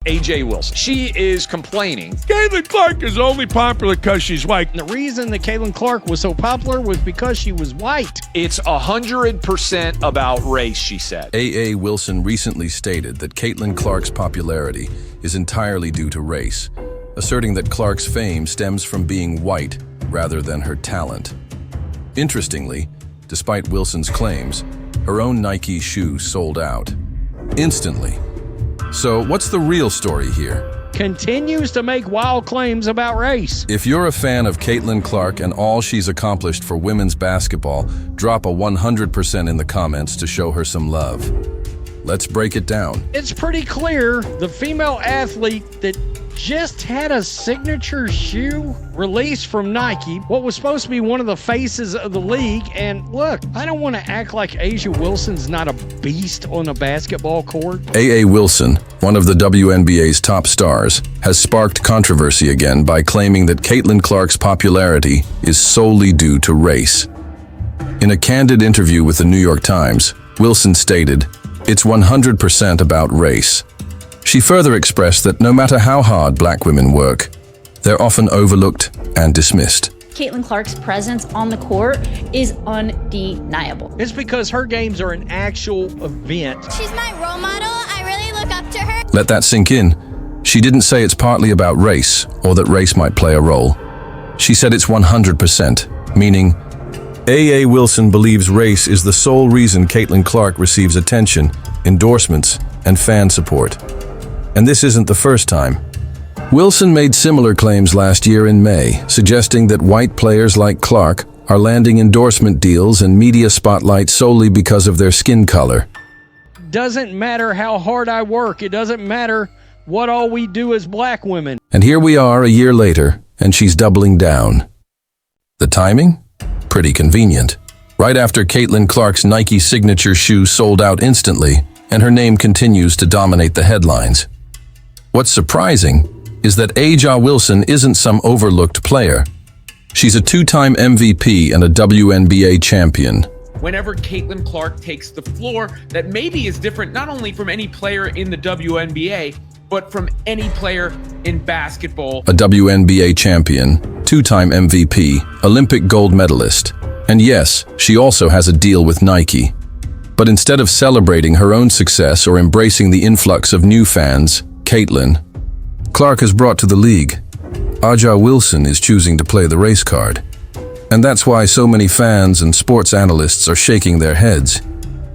AJ Wilson. She is complaining. Caitlin Clark is only popular because she's white. And the reason that Caitlin Clark was so popular was because she was white. It's 100% about race, she said. A.A. Wilson recently stated that Caitlin Clark's popularity is entirely due to race, asserting that Clark's fame stems from being white rather than her talent. Interestingly, despite Wilson's claims, her own Nike shoe sold out instantly. So what's the real story here? Continues to make wild claims about race. If you're a fan of Caitlin Clark and all she's accomplished for women's basketball, drop a 100% in the comments to show her some love. Let's break it down. It's pretty clear the female athlete that just had a signature shoe released from Nike, what was supposed to be one of the faces of the league. And look, I don't want to act like A'ja Wilson's not a beast on a basketball court. A.A. Wilson, one of the WNBA's top stars, has sparked controversy again by claiming that Caitlin Clark's popularity is solely due to race. In a candid interview with the New York Times, Wilson stated, "It's 100% about race." She further expressed that no matter how hard black women work, they're often overlooked and dismissed. Caitlin Clark's presence on the court is undeniable. It's because her games are an actual event. She's my role model. I really look up to her. Let that sink in. She didn't say it's partly about race or that race might play a role. She said it's 100%, meaning A.A. Wilson believes race is the sole reason Caitlin Clark receives attention, endorsements, and fan support. And this isn't the first time. Wilson made similar claims last year in May, suggesting that white players like Clark are landing endorsement deals and media spotlight solely because of their skin color. Doesn't matter how hard I work. It doesn't matter what all we do as black women. And here we are a year later, and she's doubling down. The timing? Pretty convenient. Right after Caitlin Clark's Nike signature shoe sold out instantly, and her name continues to dominate the headlines. What's surprising is that A'ja Wilson isn't some overlooked player. She's a two-time MVP and a WNBA champion. Whenever Caitlin Clark takes the floor, that maybe is different not only from any player in the WNBA, but from any player in basketball. A WNBA champion, two-time MVP, Olympic gold medalist. And yes, she also has a deal with Nike. But instead of celebrating her own success or embracing the influx of new fans, Caitlin Clark has brought to the league, A'ja Wilson is choosing to play the race card. And that's why so many fans and sports analysts are shaking their heads.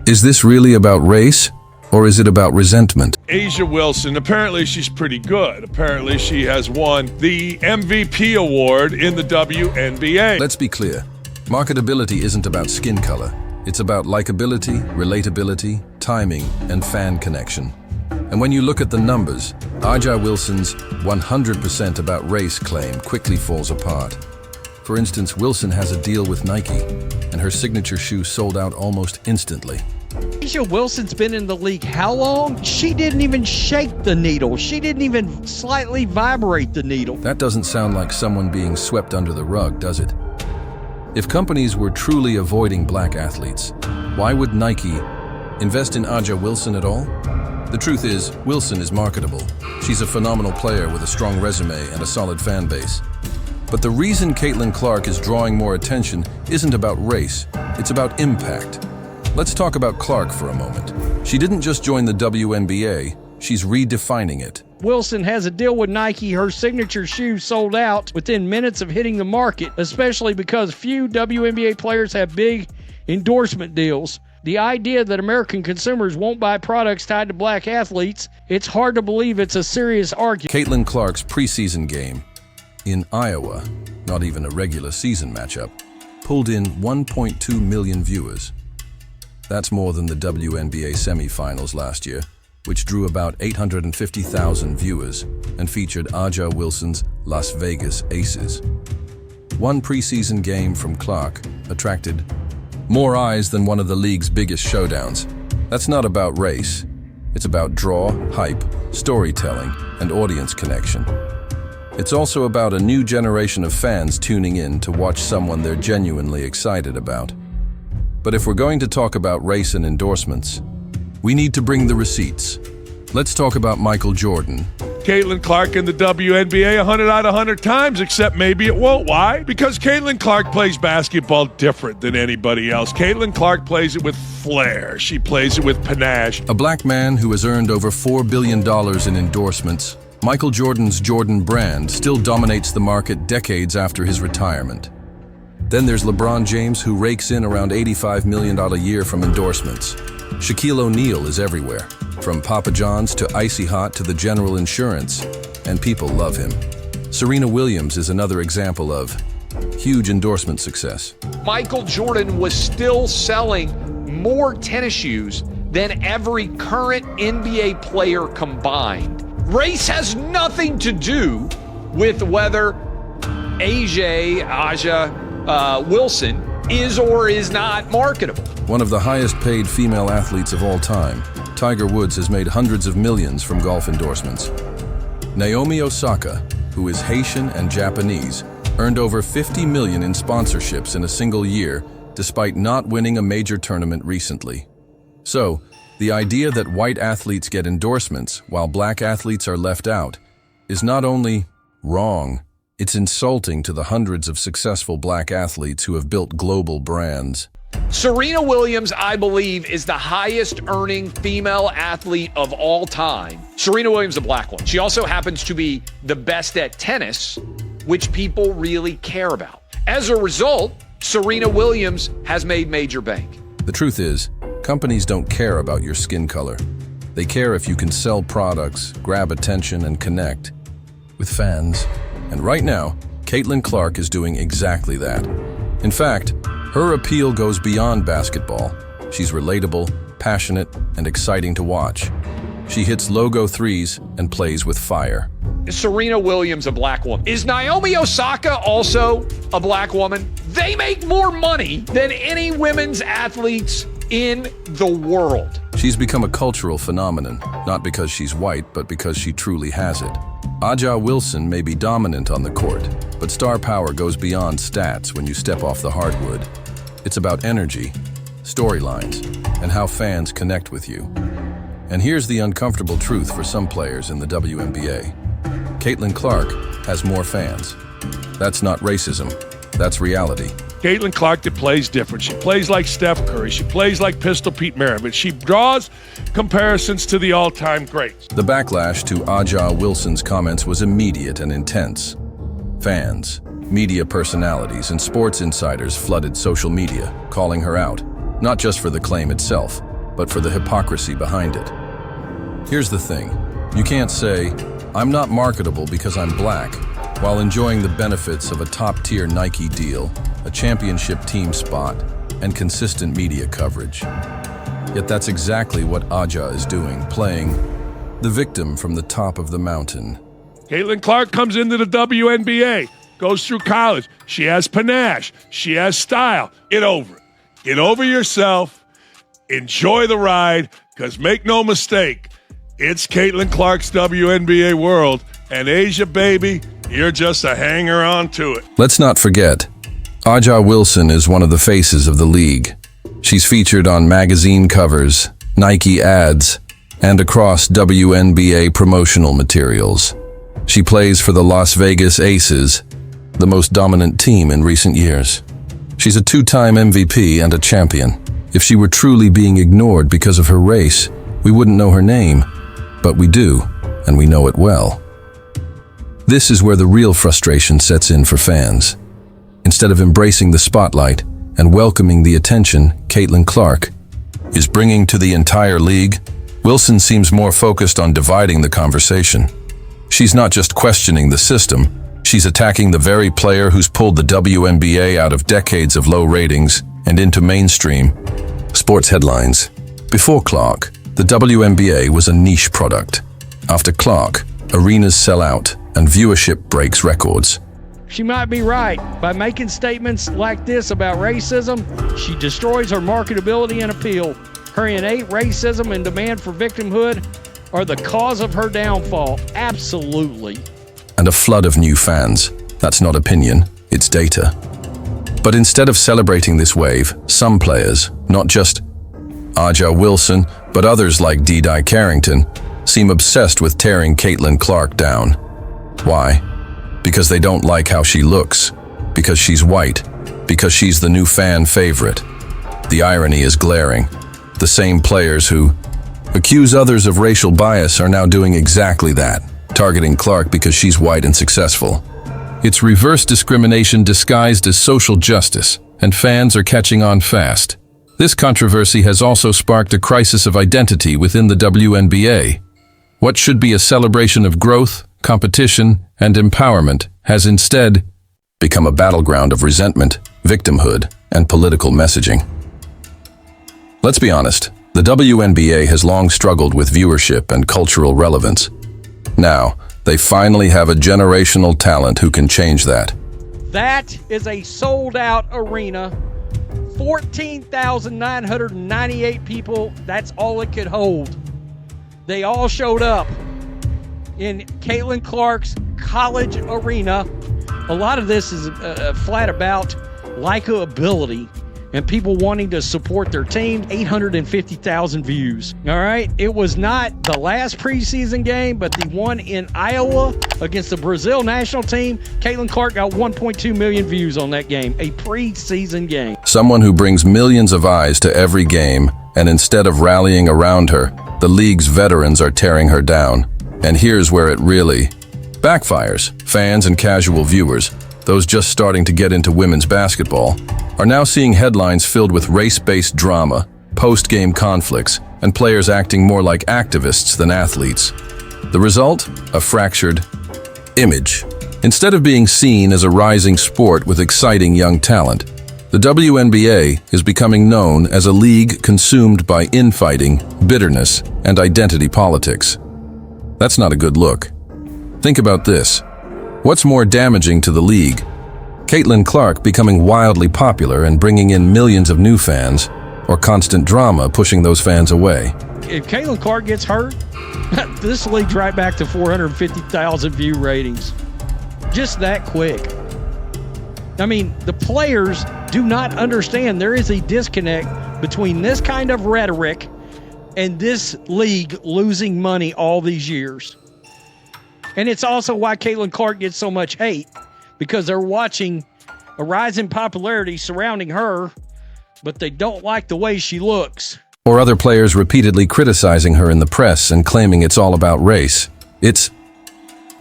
Is this really about race, or is it about resentment? A'ja Wilson, apparently she's pretty good. Apparently she has won the MVP award in the WNBA. Let's be clear. Marketability isn't about skin color. It's about likability, relatability, timing, and fan connection. And when you look at the numbers, A'ja Wilson's 100% about race claim quickly falls apart. For instance, Wilson has a deal with Nike, and her signature shoe sold out almost instantly. A'ja Wilson's been in the league how long? She didn't even shake the needle. She didn't even slightly vibrate the needle. That doesn't sound like someone being swept under the rug, does it? If companies were truly avoiding black athletes, why would Nike invest in A'ja Wilson at all? The truth is, Wilson is marketable. She's a phenomenal player with a strong resume and a solid fan base. But the reason Caitlin Clark is drawing more attention isn't about race, it's about impact. Let's talk about Clark for a moment. She didn't just join the WNBA, she's redefining it. Wilson has a deal with Nike. Her signature shoe sold out within minutes of hitting the market, especially because few WNBA players have big endorsement deals. The idea that American consumers won't buy products tied to black athletes, it's hard to believe it's a serious argument. Caitlin Clark's preseason game in Iowa, not even a regular season matchup, pulled in 1.2 million viewers. That's more than the WNBA semifinals last year, which drew about 850,000 viewers and featured A'ja Wilson's Las Vegas Aces. One preseason game from Clark attracted more eyes than one of the league's biggest showdowns. That's not about race. It's about draw, hype, storytelling, and audience connection. It's also about a new generation of fans tuning in to watch someone they're genuinely excited about. But if we're going to talk about race and endorsements, we need to bring the receipts. Let's talk about Michael Jordan, Caitlin Clark in the WNBA 100 out of 100 times, except maybe it won't. Why? Because Caitlin Clark plays basketball different than anybody else. Caitlin Clark plays it with flair. She plays it with panache. A black man who has earned over $4 billion in endorsements, Michael Jordan's Jordan brand still dominates the market decades after his retirement. Then there's LeBron James, who rakes in around $85 million a year from endorsements. Shaquille O'Neal is everywhere, from Papa John's to Icy Hot to the General Insurance, and people love him. Serena Williams is another example of huge endorsement success. Michael Jordan was still selling more tennis shoes than every current NBA player combined. Race has nothing to do with whether Aja Wilson is or is not marketable. One of the highest paid female athletes of all time, Tiger Woods has made hundreds of millions from golf endorsements. Naomi Osaka, who is Haitian and Japanese, earned over $50 million in sponsorships in a single year, despite not winning a major tournament recently. So, the idea that white athletes get endorsements while black athletes are left out is not only wrong, it's insulting to the hundreds of successful black athletes who have built global brands. Serena Williams, I believe, is the highest earning female athlete of all time. Serena Williams, a black one. She also happens to be the best at tennis, which people really care about. As a result, Serena Williams has made major bank. The truth is, companies don't care about your skin color. They care if you can sell products, grab attention, and connect with fans. And right now, Caitlin Clark is doing exactly that. In fact, her appeal goes beyond basketball. She's relatable, passionate, and exciting to watch. She hits logo threes and plays with fire. Serena Williams, a black woman. Is Naomi Osaka also a black woman? They make more money than any women's athletes in the world. She's become a cultural phenomenon, not because she's white, but because she truly has it. Aja Wilson may be dominant on the court, but star power goes beyond stats when you step off the hardwood. It's about energy, storylines, and how fans connect with you. And here's the uncomfortable truth for some players in the WNBA. Caitlin Clark has more fans. That's not racism, that's reality. Caitlin Clark that plays different. She plays like Steph Curry. She plays like Pistol Pete Maravich. She draws comparisons to the all-time greats. The backlash to Aja Wilson's comments was immediate and intense. Fans, media personalities, and sports insiders flooded social media, calling her out, not just for the claim itself, but for the hypocrisy behind it. Here's the thing. You can't say, "I'm not marketable because I'm black," while enjoying the benefits of a top-tier Nike deal, a championship team spot, and consistent media coverage. Yet that's exactly what Aja is doing, playing the victim from the top of the mountain. Caitlin Clark comes into the WNBA, goes through college. She has panache. She has style. Get over it. Get over yourself. Enjoy the ride, because make no mistake, it's Caitlin Clark's WNBA world, and Asia, baby, you're just a hanger-on to it. Let's not forget, Aja Wilson is one of the faces of the league. She's featured on magazine covers, Nike ads, and across WNBA promotional materials. She plays for the Las Vegas Aces, the most dominant team in recent years. She's a two-time MVP and a champion. If she were truly being ignored because of her race, we wouldn't know her name, but we do, and we know it well. This is where the real frustration sets in for fans. Instead of embracing the spotlight and welcoming the attention Caitlin Clark is bringing to the entire league, Wilson seems more focused on dividing the conversation. She's not just questioning the system, she's attacking the very player who's pulled the WNBA out of decades of low ratings and into mainstream sports headlines. Before Clark, the WNBA was a niche product. After Clark, arenas sell out and viewership breaks records. She might be right. By making statements like this about racism, she destroys her marketability and appeal. Her innate racism and demand for victimhood are the cause of her downfall. Absolutely. And a flood of new fans. That's not opinion, it's data. But instead of celebrating this wave, some players, not just Aja Wilson, but others like Didi Carrington, seem obsessed with tearing Caitlin Clark down. Why? Because they don't like how she looks, because she's white, because she's the new fan favorite. The irony is glaring. The same players who accuse others of racial bias are now doing exactly that, targeting Clark because she's white and successful. It's reverse discrimination disguised as social justice, and fans are catching on fast. This controversy has also sparked a crisis of identity within the WNBA. What should be a celebration of growth, competition, and empowerment has instead become a battleground of resentment, victimhood, and political messaging. Let's be honest, the WNBA has long struggled with viewership and cultural relevance. Now, they finally have a generational talent who can change that. That is a sold-out arena. 14,998 people, that's all it could hold. They all showed up in Caitlin Clark's college arena. A lot of this is flat about likability and people wanting to support their team. 850,000 views. All right. It was not the last preseason game, but the one in Iowa against the Brazil national team. Caitlin Clark got 1.2 million views on that game, a preseason game. Someone who brings millions of eyes to every game, and instead of rallying around her, the league's veterans are tearing her down. And here's where it really backfires. Fans and casual viewers, those just starting to get into women's basketball, are now seeing headlines filled with race-based drama, post-game conflicts, and players acting more like activists than athletes. The result? A fractured image. Instead of being seen as a rising sport with exciting young talent, the WNBA is becoming known as a league consumed by infighting, bitterness, and identity politics. That's not a good look. Think about this. What's more damaging to the league? Caitlin Clark becoming wildly popular and bringing in millions of new fans, or constant drama pushing those fans away? If Caitlin Clark gets hurt, this league's right back to 450,000 view ratings. Just that quick. I mean, the players do not understand there is a disconnect between this kind of rhetoric and this league losing money all these years. And it's also why Caitlin Clark gets so much hate, because they're watching a rise in popularity surrounding her, but they don't like the way she looks. Or other players repeatedly criticizing her in the press and claiming it's all about race. It's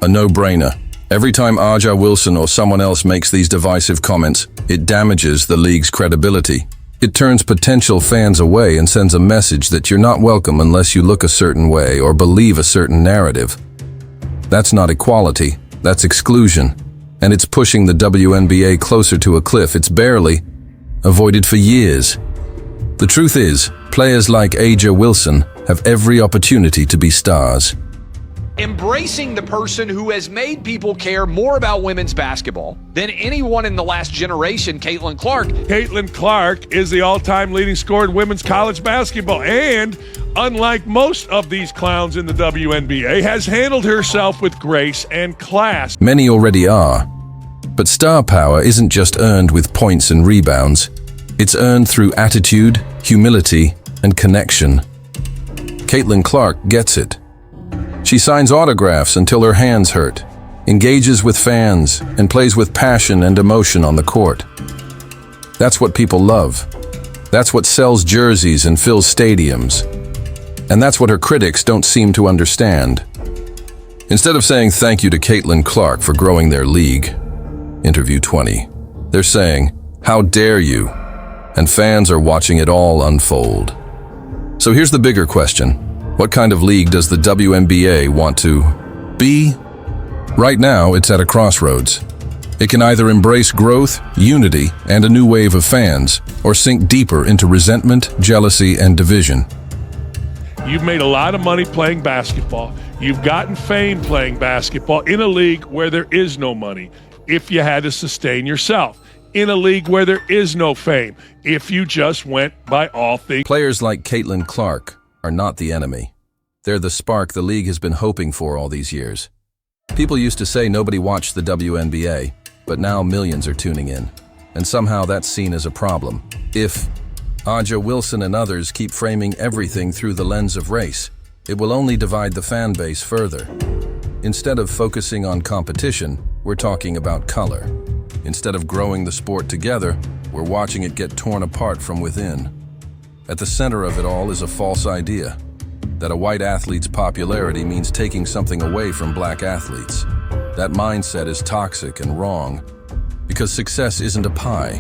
a no-brainer. Every time A'ja Wilson or someone else makes these divisive comments, it damages the league's credibility. It turns potential fans away and sends a message that you're not welcome unless you look a certain way or believe a certain narrative. That's not equality, that's exclusion. And it's pushing the WNBA closer to a cliff it's barely avoided for years. The truth is, players like A'ja Wilson have every opportunity to be stars. Embracing the person who has made people care more about women's basketball than anyone in the last generation, Caitlin Clark. Caitlin Clark is the all-time leading scorer in women's college basketball, and unlike most of these clowns in the WNBA, has handled herself with grace and class. Many already are. But star power isn't just earned with points and rebounds. It's earned through attitude, humility, and connection. Caitlin Clark gets it. She signs autographs until her hands hurt, engages with fans, and plays with passion and emotion on the court. That's what people love. That's what sells jerseys and fills stadiums. And that's what her critics don't seem to understand. Instead of saying thank you to Caitlin Clark for growing their league, Interview 20, they're saying, how dare you? And fans are watching it all unfold. So here's the bigger question. What kind of league does the WNBA want to be? Right now, it's at a crossroads. It can either embrace growth, unity, and a new wave of fans, or sink deeper into resentment, jealousy, and division. You've made a lot of money playing basketball. You've gotten fame playing basketball in a league where there is no money, if you had to sustain yourself. In a league where there is no fame, if you just went by all things. Players like Caitlin Clark are not the enemy. They're the spark the league has been hoping for all these years. People used to say nobody watched the WNBA, but now millions are tuning in. And somehow that's seen as a problem. If A'ja Wilson and others keep framing everything through the lens of race, It will only divide the fan base further. Instead of focusing on competition, we're talking about color. Instead of growing the sport together, we're watching it get torn apart from within. At the center of it all is a false idea that a white athlete's popularity means taking something away from black athletes. That mindset is toxic and wrong, because success isn't a pie.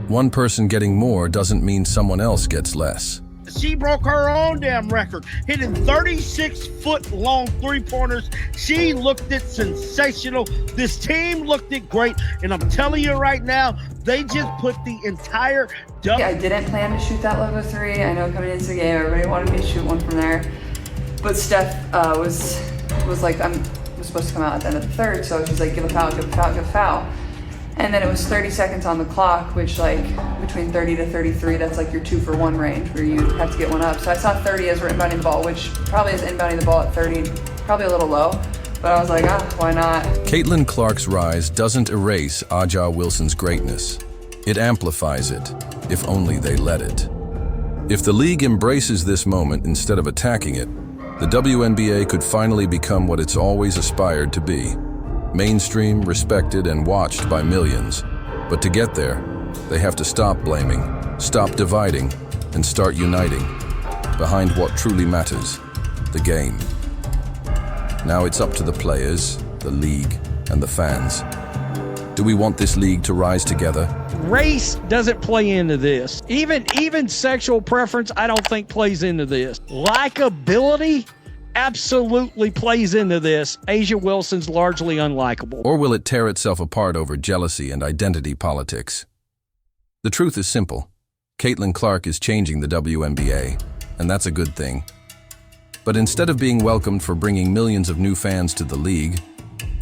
One person getting more doesn't mean someone else gets less. She broke her own damn record, hitting 36-foot-long three-pointers. She looked it sensational. This team looked it great. And I'm telling you right now, they just put the entire... I didn't plan to shoot that logo three. I know coming into the game, everybody wanted me to shoot one from there. But Steph was like, was supposed to come out at the end of the third, so she's like, give a foul, give a foul, give a foul. And then it was 30 seconds on the clock, which like between 30 to 33, that's like your 2-for-1 range where you have to get one up. So I saw 30 as we're inbounding the ball, which probably is inbounding the ball at 30, probably a little low. But I was like, why not? Caitlin Clark's rise doesn't erase Aja Wilson's greatness. It amplifies it, if only they let it. If the league embraces this moment instead of attacking it, the WNBA could finally become what it's always aspired to be. Mainstream, respected, and watched by millions. But to get there, they have to stop blaming, stop dividing, and start uniting behind what truly matters, the game. Now it's up to the players, the league, and the fans. Do we want this league to rise together? Race doesn't play into this. Even sexual preference, I don't think plays into this. Likability absolutely plays into this. A'ja Wilson's largely unlikable. Or will it tear itself apart over jealousy and identity politics? The truth is simple. Caitlin Clark is changing the WNBA, and that's a good thing. But instead of being welcomed for bringing millions of new fans to the league,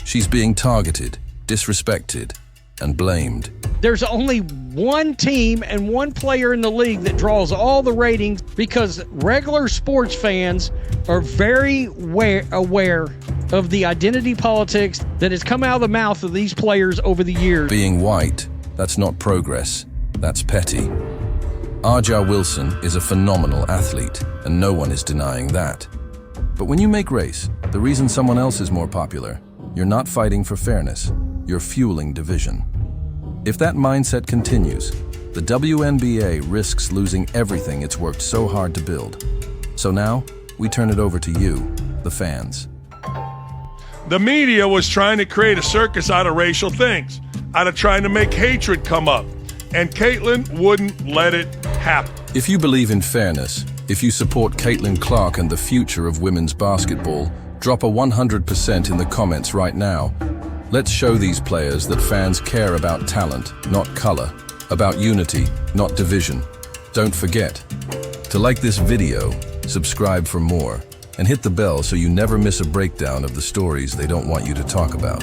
she's being targeted, disrespected, and blamed. There's only one team and one player in the league that draws all the ratings because regular sports fans are very aware of the identity politics that has come out of the mouth of these players over the years. Being white, that's not progress, that's petty. Aja Wilson is a phenomenal athlete, and no one is denying that. But when you make race, the reason someone else is more popular, you're not fighting for fairness, you're fueling division. If that mindset continues, the WNBA risks losing everything it's worked so hard to build. So now, we turn it over to you, the fans. The media was trying to create a circus out of racial things, out of trying to make hatred come up, and Caitlin wouldn't let it happen. If you believe in fairness, if you support Caitlin Clark and the future of women's basketball, drop a 100% in the comments right now. Let's show these players that fans care about talent, not color, about unity, not division. Don't forget to like this video, subscribe for more, and hit the bell so you never miss a breakdown of the stories they don't want you to talk about.